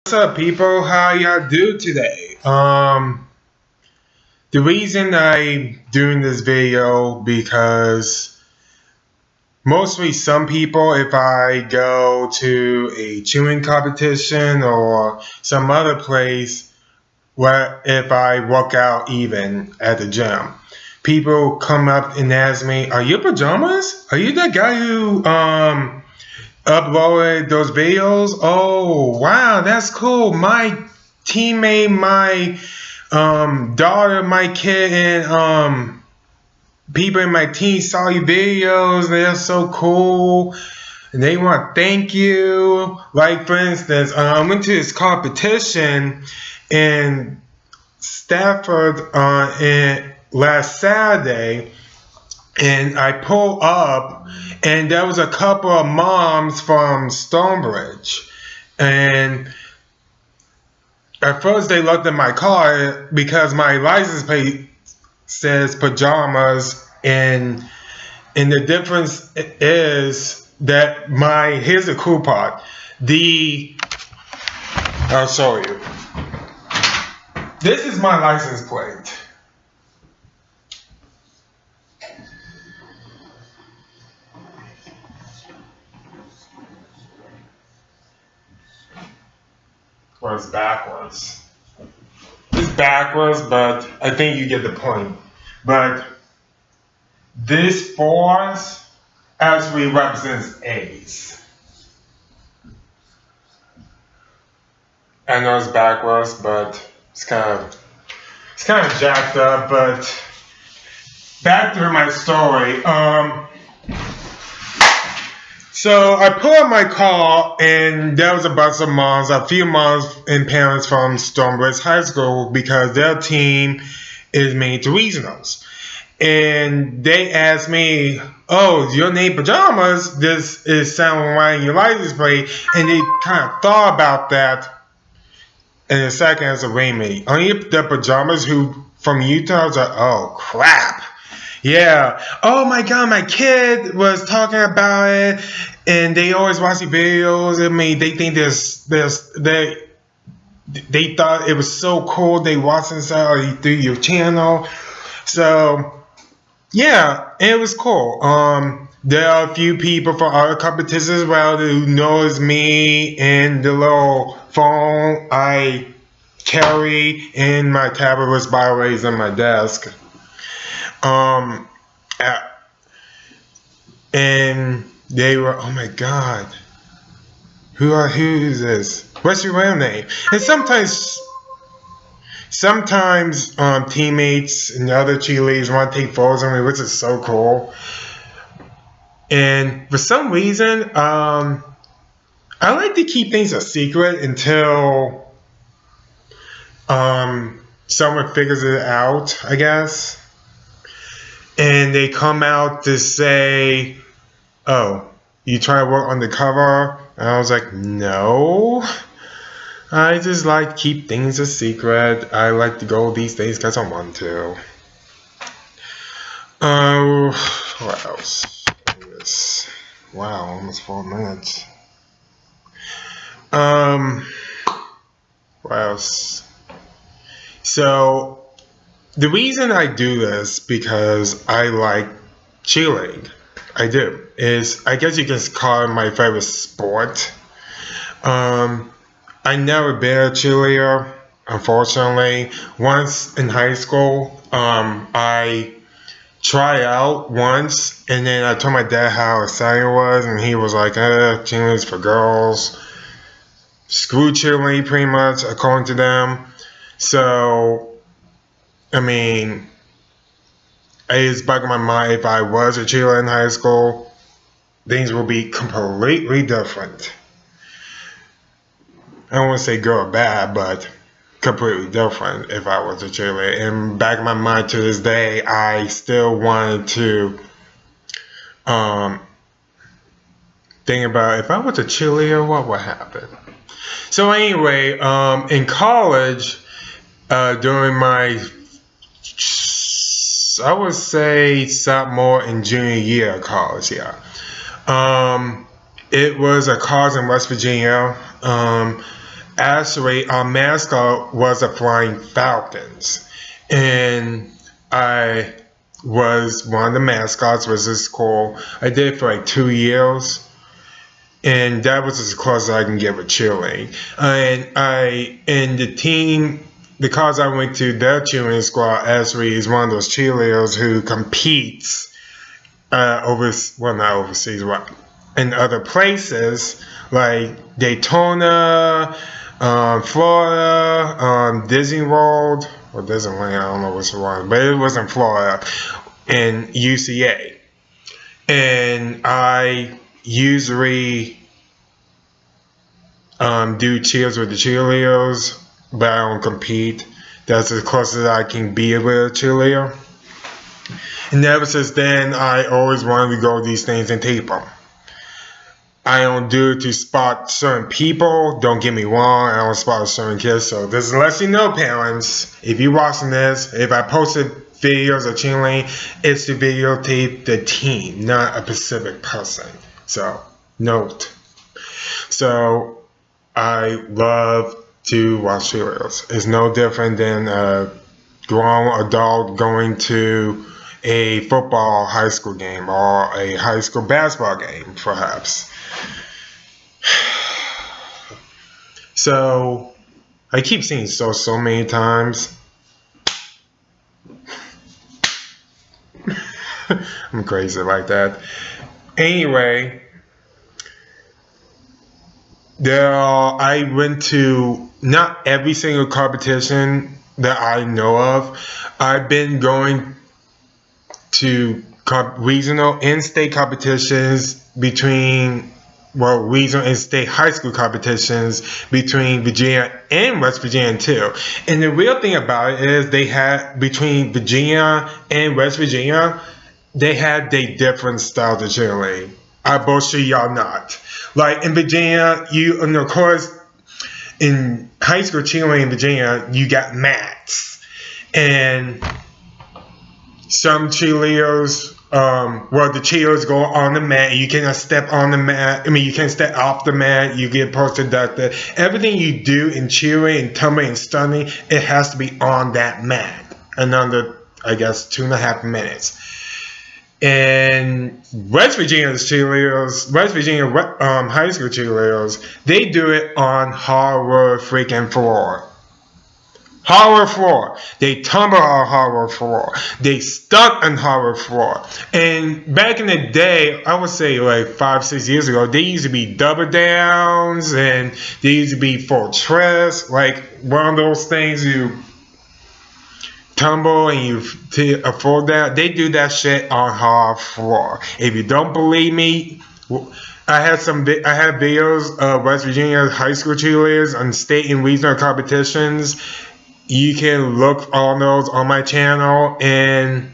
What's up, people? How y'all do today? The reason I doing this video because mostly some people, if I go to a chewing competition or some other place, where if I work out even at the gym, people come up and ask me, "Are you pajamas? Are you that guy who uploaded those videos? Oh, wow, that's cool. My teammate, my daughter, my kid, and people in my team saw your videos. They're so cool. And they want to thank you." Like, for instance, I went to this competition in Stafford last Saturday, and I pulled up, and there was a couple of moms from Stonebridge. And at first they looked at my car because my license plate says Pa-Jamas, and the difference is that here's the cool part. I'll show you. This is my license plate. Well, it's backwards. It's backwards, but I think you get the point. But this force actually represents A's. I know it's backwards, but it's kind of jacked up. But back to my story. So I pulled up my car, and there was a bunch of moms, a few moms and parents from Stonebridge High School, because their team is made to regionals. And they asked me, "Oh, your name Pa-Jamas? This is sounding right in your license plate." And they kind of thought about that. And a second as a remake. Only the Pa-Jamas who from Utah was like, "Oh crap. Yeah. Oh my god, my kid was talking about it, and they always watch the videos. I mean, they think they thought it was so cool. They watched inside through your channel." So yeah, it was cool. There are a few people from other competitions as well who knows me and the little phone I carry in my tablet, which by the way is on my desk. And they were, "Oh my god, who is this? What's your real name?" And sometimes teammates and other cheerleaders want to take photos of me, which is so cool. And for some reason, I like to keep things a secret until someone figures it out, I guess. And they come out to say, "Oh, you try to work undercover?" And I was like, "No. I just like to keep things a secret. I like to go these days because I want to." What else? Yes. Wow, almost 4 minutes. What else? So, the reason I do this because I like cheerleading. I do. I guess you can call it my favorite sport. I never been a cheerleader, unfortunately. Once in high school, I tried out once, and then I told my dad how exciting it was, and he was like, cheerleading's for girls. Screw cheerleading, pretty much, according to them. So, I mean, it's bugging my mind. If I was a cheerleader in high school, things would be completely different. I don't want to say good or bad, but completely different if I was a cheerleader. And back in my mind to this day, I still wanted to think about if I was a cheerleader, what would happen. So anyway, in college, during my, I would say, sophomore and junior year of college, yeah. It was a college in West Virginia. actually, our mascot was the Flying Falcons, and I was one of the mascots. Was this school? I did it for like 2 years, and that was as close as I can get with cheerleading. And the team, because I went to their cheerleading squad, actually is one of those cheerleaders who competes not overseas, what, in other places like Daytona, Florida, Disney World, or Disneyland, I don't know which one, but it was in Florida, and UCA. And I usually do cheers with the cheerleaders, but I don't compete. That's as close as I can be with a cheerleader. And ever since then, I always wanted to go to these things and tape them. I don't do it to spot certain people. Don't get me wrong, I don't spot certain kids. So this lets you know, parents, if you're watching this, if I posted videos of cheerleading, it's to videotape the team, not a specific person. So, note. So, I love to watch cheerleaders. It's no different than a grown adult going to a football high school game or a high school basketball game, perhaps. So, I keep saying so many times. I'm crazy like that. Anyway, I went to not every single competition that I know of. I've been going to regional and state competitions regional and state high school competitions between Virginia and West Virginia too. And the real thing about it is between Virginia and West Virginia, they had their different styles of cheerleading. I bullshit y'all not. Like in Virginia, and of course, in high school cheerleading in Virginia, you got mats. And some cheerleaders, the cheerleaders go on the mat. You cannot step on the mat. You can't step off the mat. You get post-deducted. Everything you do in cheering and tumbling and stunning, it has to be on that mat. And under, I guess, 2.5 minutes. And West Virginia high school cheerleaders, they do it on hardwood freaking floor. Hardwood floor. They tumble on hardwood floor. They stunt on hardwood floor. And back in the day, I would say like 5-6 years ago, they used to be double downs and they used to be full twist, like one of those things you tumble and you fall down. They do that shit on hard floor. If you don't believe me, I have videos of West Virginia high school cheerleaders on state and regional competitions. You can look on those on my channel and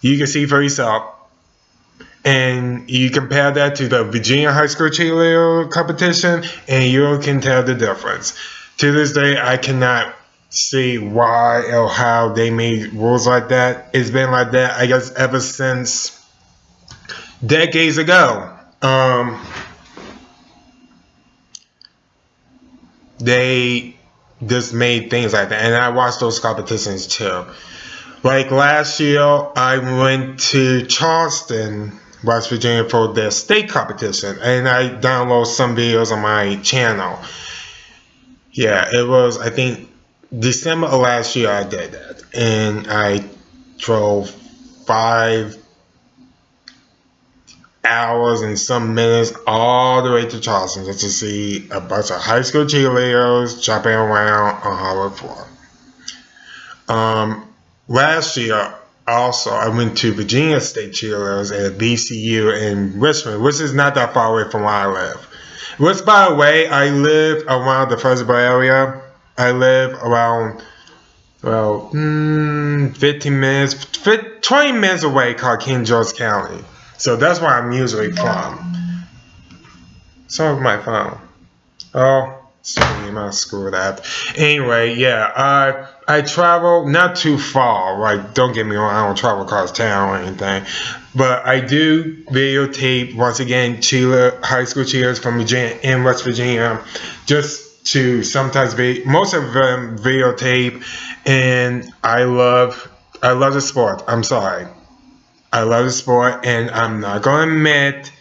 you can see for yourself. And you compare that to the Virginia high school cheerleader competition and you can tell the difference. To this day, I cannot see why or how they made rules like that. It's been like that, I guess, ever since decades ago. They just made things like that, and I watched those competitions too. Like last year, I went to Charleston, West Virginia for their state competition, and I downloaded some videos on my channel. Yeah, it was, I think, December of last year I did that, and I drove 5 hours and some minutes all the way to Charleston just to see a bunch of high school cheerleaders jumping around on hardwood floor. Last year also I went to Virginia State Cheerleaders at VCU in Richmond, which is not that far away from where I live. Which, by the way, I live around the Fredericksburg area. I live around, 20 minutes away called King George County. So that's where I'm usually from. So is my phone. Oh, sorry, my screwed up. Anyway, yeah, I travel not too far. Like, don't get me wrong, I don't travel across town or anything. But I do videotape, once again, high school cheerleaders from Virginia and West Virginia, just to sometimes most of them videotape, and I love the sport. I'm sorry, I love the sport, and I'm not going to admit.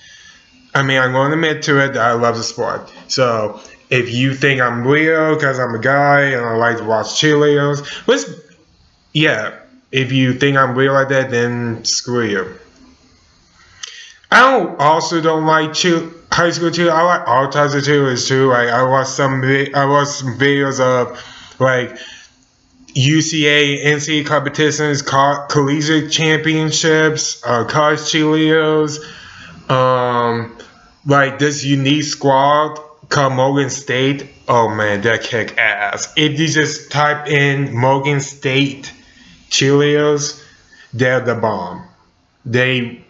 I mean, I'm going to admit to it that I love the sport. So if you think I'm weird because I'm a guy and I like to watch cheerleaders, yeah. If you think I'm weird like that, then screw you. Also don't like high school cheer. I like all types of cheerleaders too. Like I watched some videos of like UCA NCAA competitions, collegiate championships, college cheerleaders. Like this unique squad called Morgan State. Oh man, that kick ass. If you just type in Morgan State cheerleaders, they're the bomb. They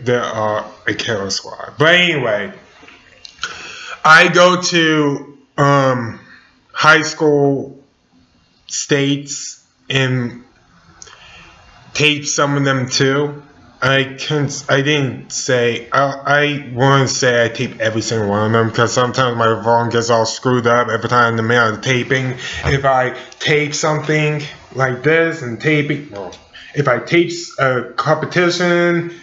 are a killer squad. But anyway, I go to high school states and tape some of them too. I didn't say. I won't say I tape every single one of them because sometimes my phone gets all screwed up every time in the middle of the taping. If I tape something like this and taping, well, if I tape a competition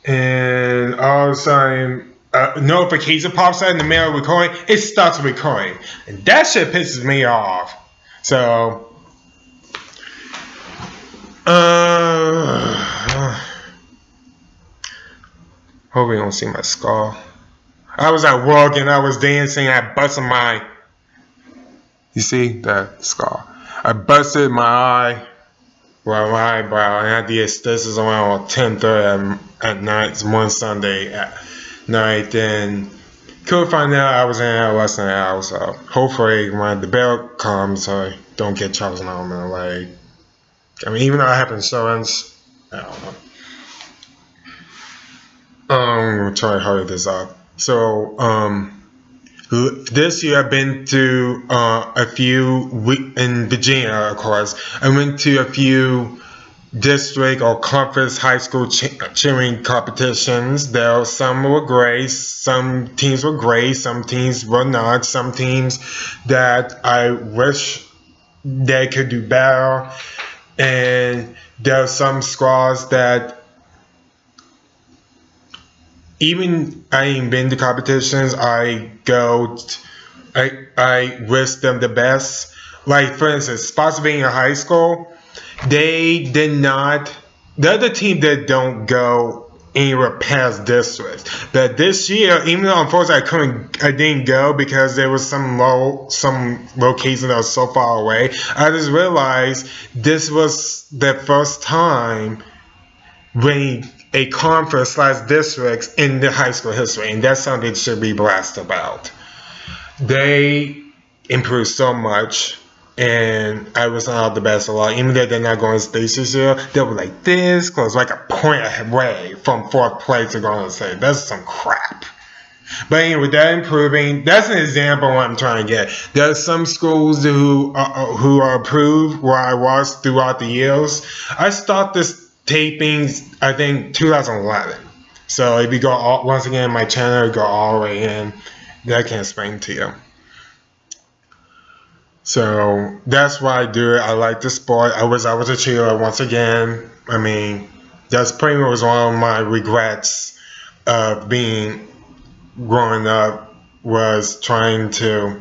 and all of a sudden a notification pops out in the middle of recording, it starts recording, and that shit pisses me off. So. Hope you don't see my skull. I was at work and I was dancing. I busted my. You see that skull? I busted my eye, well, my eyebrow, and I did stitches around 10:30 at night. It's one Sunday at night, and could find out I was in there less than an hour. So hopefully, when the bell comes, I don't get charged on my leg. I mean, even though I have insurance, I don't know. I'm gonna try to hurry this up. So, this year I've been to a few in Virginia, of course. I went to a few district or conference high school cheering competitions. Some were great, some teams were great, some teams were not. Some teams that I wish they could do better, and there are some squads that. Even I ain't been to competitions, I wish them the best. Like for instance, Spotsylvania High School, they did not. They're the team that don't go anywhere past districts. But this year, even though unfortunately I didn't go because there was some location that was so far away. I just realized this was the first time when a conference / districts in the high school history, and that's something should be blasted about. They improved so much, and I was not the best a lot. Even though they're not going to state this year, they were like this close, like a point away from fourth place to going to state. That's some crap. But anyway, that improving, that's an example of what I'm trying to get. There are some schools who are approved where I was throughout the years. I start this tapings, I think 2011. So if you go once again, my channel go all the way in. That can explain to you. So that's why I do it. I like the sport. I was a cheerleader once again. I mean, that's pretty much one of my regrets of being growing up, was trying to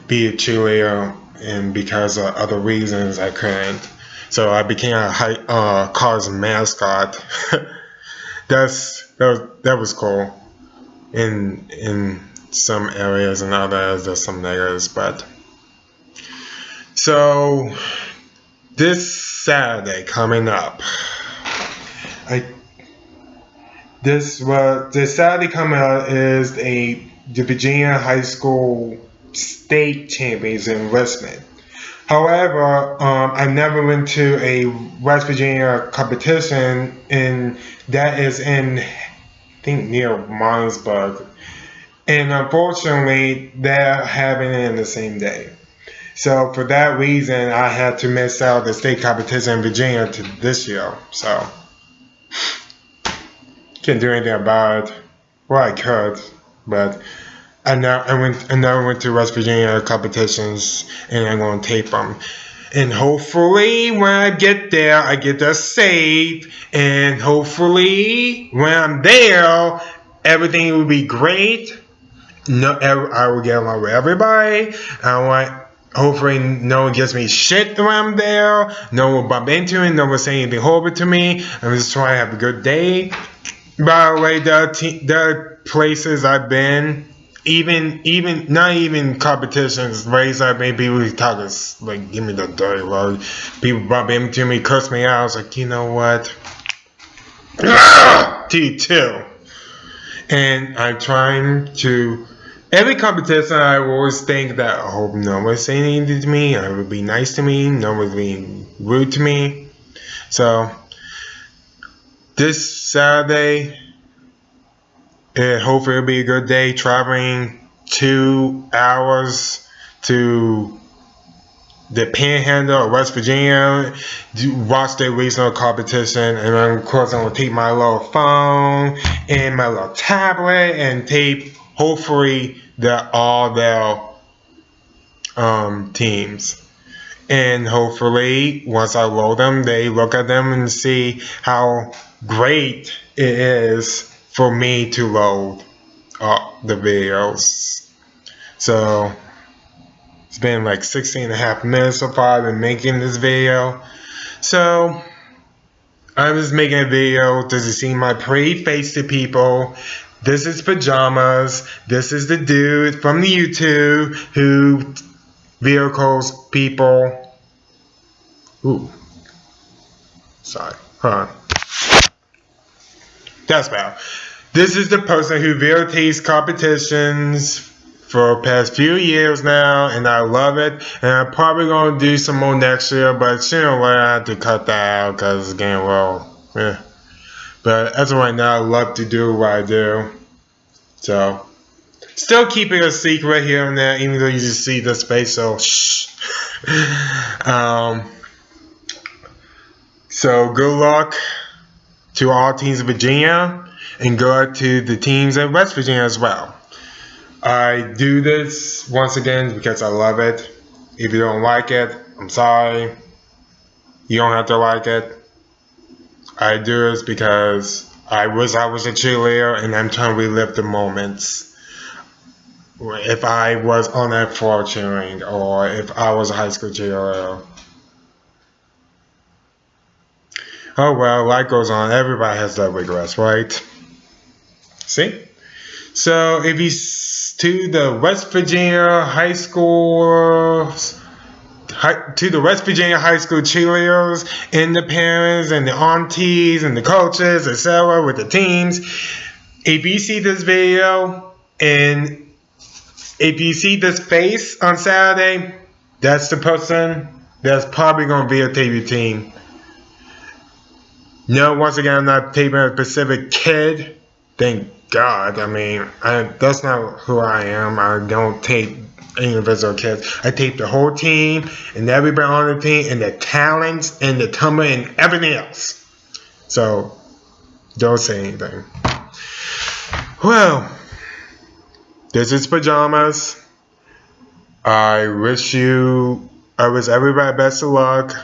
be a cheerleader, and because of other reasons I couldn't. So I became a college mascot. That was cool. In some areas and others there's some negatives, but so this Saturday coming up, this Saturday coming up is the Virginia High School State Champions in Richmond. However, I never went to a West Virginia competition, and that is in, I think, near Martinsburg. And unfortunately, they're having it in the same day. So for that reason, I had to miss out the state competition in Virginia to this year. So can't do anything about it. Well, I could, but I never went to West Virginia competitions, and I'm gonna tape them. And hopefully, when I get there safe. And hopefully, when I'm there, everything will be great. No, I will get along with everybody. I want. Hopefully, no one gives me shit when I'm there. No one will bump into me. No one will say anything horrible to me. I'm just trying to have a good day. By the way, the places I've been, even not even competitions, races I've been, people talk like give me the dirty word. People bump into me, curse me out. I was like, you know what? T2. And I'm trying to. Every competition, I always think that I hope no one's saying anything to me. I would be nice to me. No one's being rude to me. So this Saturday, hopefully it'll be a good day. Traveling 2 hours to the Panhandle of West Virginia, watch their regional competition, and then of course I'm gonna take my little phone and my little tablet and tape hopefully all their teams. And hopefully once I load them, they look at them and see how great it is for me to load the videos. So it's been like 16 and a half minutes so far. I've been making this video. So I was making a video to see my pretty face to people. This is Pa-Jamas. This is the dude from the YouTube who vehicles people. Ooh. Sorry. That's bad. This is the person who videotapes competitions for the past few years now, and I love it. And I'm probably going to do some more next year, but sooner or later I have to cut that out because it's getting But as of right now, I love to do what I do. So, still keeping a secret here and there, even though you just see the space, so shh. So good luck to all teams in Virginia, and good luck to the teams in West Virginia as well. I do this once again because I love it. If you don't like it, I'm sorry. You don't have to like it. I do this because I was a cheerleader and I'm trying to relive the moments. If I was on that floor cheering, or if I was a high school cheerleader. Oh well, life goes on. Everybody has their regrets, right? See? So if you to the West Virginia high school cheerleaders and the parents and the aunties and the coaches, etc., with the teams, if you see this video and if you see this face on Saturday, that's the person that's probably going to videotape your team. No, once again, I'm not taping a specific kid. Thank God. I mean, that's not who I am. I don't tape individual kids. I tape the whole team and everybody on the team and the talents and the tumbling and everything else. So, don't say anything. Well, this is Pa-Jamas. I wish everybody best of luck.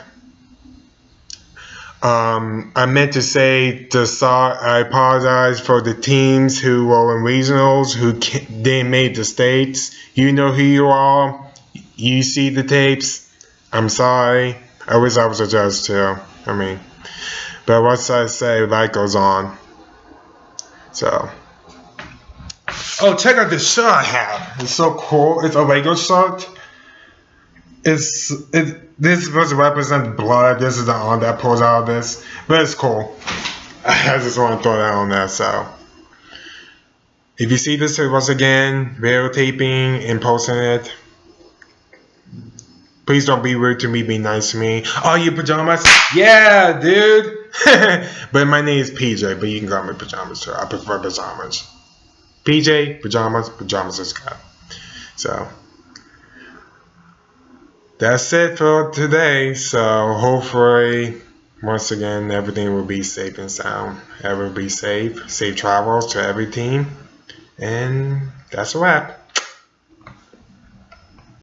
I meant to say I apologize for the teams who were in regionals who didn't make the states. You know who you are. You see the tapes. I'm sorry. I wish I was a judge too. But once I say, life goes on. So. Oh, check out this shirt I have. It's so cool. It's a Lego shirt. This is supposed to represent blood. This is the arm that pulls out of this. But it's cool. I just want to throw that on there. So, if you see this once again, videotaping and posting it, please don't be rude to me. Be nice to me. Oh, you Pa-Jamas? Yeah, dude. But my name is PJ, but you can call me Pa-Jamas too. I prefer Pa-Jamas. PJ, Pa-Jamas is good. So. That's it for today. So hopefully, once again, everything will be safe and sound. Everyone be safe. Safe travels to every team. And that's a wrap.